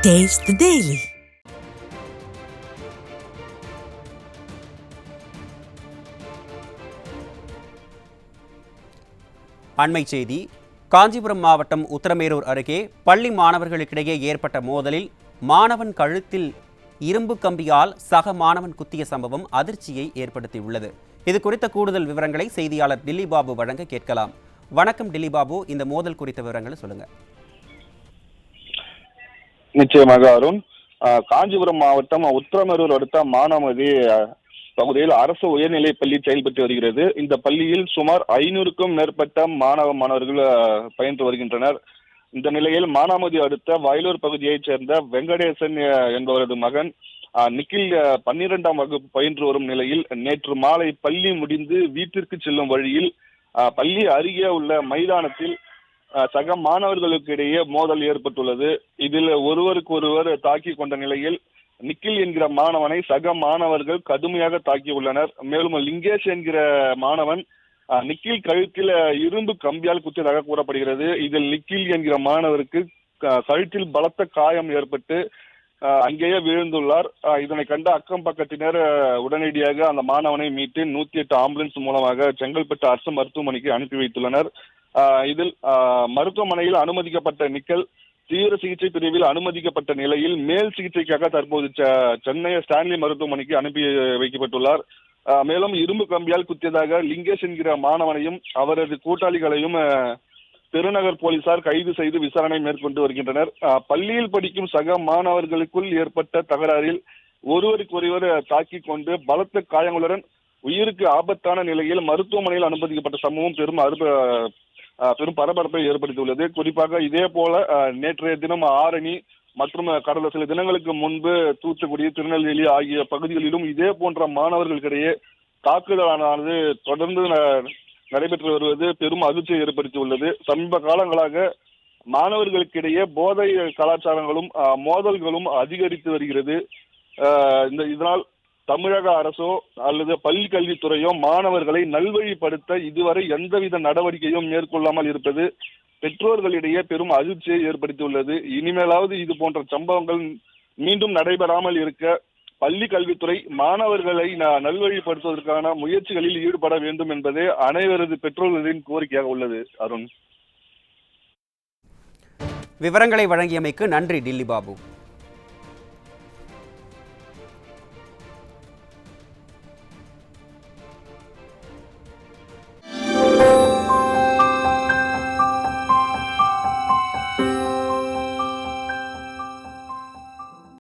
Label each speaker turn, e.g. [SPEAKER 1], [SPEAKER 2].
[SPEAKER 1] Taste the Daily.
[SPEAKER 2] அண்மைச் செய்தி. காஞ்சிபுரம் மாவட்டம் உத்தரமேரூர் அருகே பள்ளி மாணவர்களுக்கிடையே ஏற்பட்ட மோதலில் மாணவன் கழுத்தில் இரும்பு கம்பியால் சக மாணவன் குத்திய சம்பவம் அதிர்ச்சியை ஏற்படுத்தியுள்ளது. இது குறித்த கூடுதல் விவரங்களை செய்தியாளர் டில்லி பாபு வழங்க கேட்கலாம். வணக்கம் டில்லி பாபு, இந்த மோதல் குறித்த விவரங்களை சொல்லுங்க.
[SPEAKER 3] நிச்சயமாக அருண். காஞ்சிபுரம் மாவட்டம் உத்தரமேரூர் அடுத்த மானாமதி பகுதியில் அரசு உயர்நிலைப் பள்ளி செயல்பட்டு வருகிறது. இந்த பள்ளியில் சுமார் 500க்கும் மேற்பட்ட மாணவர்கள் பயின்று வருகின்றனர். இந்த நிலையில் மானாமதி அடுத்த வயலூர் பகுதியைச் சேர்ந்த வெங்கடேசன் என்பவரது மகன் நிக்கில் 12ஆம் வகுப்பு பயின்று வரும் நிலையில் நேற்று மாலை பள்ளி முடிந்து வீட்டிற்கு செல்லும் வழியில் பள்ளி அருகே உள்ள மைதானத்தில் சக மாணவர்களுக்கு இடையே மோதல் ஏற்பட்டுள்ளது. இதில் ஒருவருக்கு ஒருவர் தாக்கி கொண்ட நிலையில் நிக்கில் என்கிற மாணவனை சக மாணவர்கள் கடுமையாக தாக்கியுள்ளனர். மேலும் லிங்கேஷ் என்கிற மாணவன் நிக்கில் கழுத்தில் இரும்பு கம்பியால் குத்தியதாக கூறப்படுகிறது. இதில் நிக்கில் என்கிற மாணவருக்கு கழுத்தில் பலத்த காயம் ஏற்பட்டு அங்கேயே விழுந்துள்ளார். இதனை கண்ட அக்கம் பக்கத்தினர் உடனடியாக அந்த மாணவனை மீட்டு 108 ஆம்புலன்ஸ் மூலமாக செங்கல்பட்டு அரசு மருத்துவமனைக்கு அனுப்பி வைத்துள்ளனர். இதில் மருத்துவமனையில் அனுமதிக்கப்பட்ட நிக்கல் தீவிர சிகிச்சை பிரிவில் அனுமதிக்கப்பட்ட நிலையில் மேல் சிகிச்சைக்காக தற்போது சென்னை ஸ்டான்லி மருத்துவமனைக்கு அனுப்பி வைக்கப்பட்டுள்ளார். மேலும் இரும்பு கம்பியால் குத்தியதாக லிங்கேஷ் என்கிற மாணவனையும் அவரது கூட்டாளிகளையும் பெருநகர் போலீசார் கைது செய்து விசாரணை மேற்கொண்டு வருகின்றனர். பள்ளியில் படிக்கும் சக மாணவர்களுக்குள் ஏற்பட்ட தகராறில் ஒருவருக்கொருவர் தாக்கி கொண்டு பலத்த காயங்களுடன் உயிருக்கு ஆபத்தான நிலையில் மருத்துவமனையில் அனுமதிக்கப்பட்ட சம்பவம் பெரும் பரபரப்பை ஏற்படுத்தியுள்ளது. குறிப்பாக இதே போல நேற்றைய தினம் ஆரணி மற்றும் கடந்த சில தினங்களுக்கு முன்பு தூத்துக்குடி, திருநெல்வேலி ஆகிய பகுதிகளிலும் இதே போன்ற மாணவர்களுக்கிடையே தாக்குதலானது தொடர்ந்து நடைபெற்று வருவது பெரும் அதிர்ச்சியை ஏற்படுத்தியுள்ளது. சமீப காலங்களாக மாணவர்களுக்கிடையே போதை கலாச்சாரங்களும் மோதல்களும் அதிகரித்து வருகிறது. இதனால் தமிழக அரசோ அல்லது பள்ளி கல்வித்துறையோ மாணவர்களை நல்வழிப்படுத்த இதுவரை எந்தவித நடவடிக்கையும் மேற்கொள்ளாமல் இருப்பது பெற்றோர்களிடையே பெரும் அதிர்ச்சியை ஏற்படுத்தியுள்ளது. இனிமேலாவது இது போன்ற சம்பவங்கள் மீண்டும் நடைபெறாமல் இருக்க பள்ளி கல்வித்துறை மாணவர்களை நல்வழிப்படுத்துவதற்கான முயற்சிகளில் ஈடுபட வேண்டும் என்பதே அனைவரது பெற்றோர்களின் கோரிக்கையாக உள்ளது. அருண்,
[SPEAKER 2] விவரங்களை வழங்கியமைக்கு நன்றி டில்லி பாபு.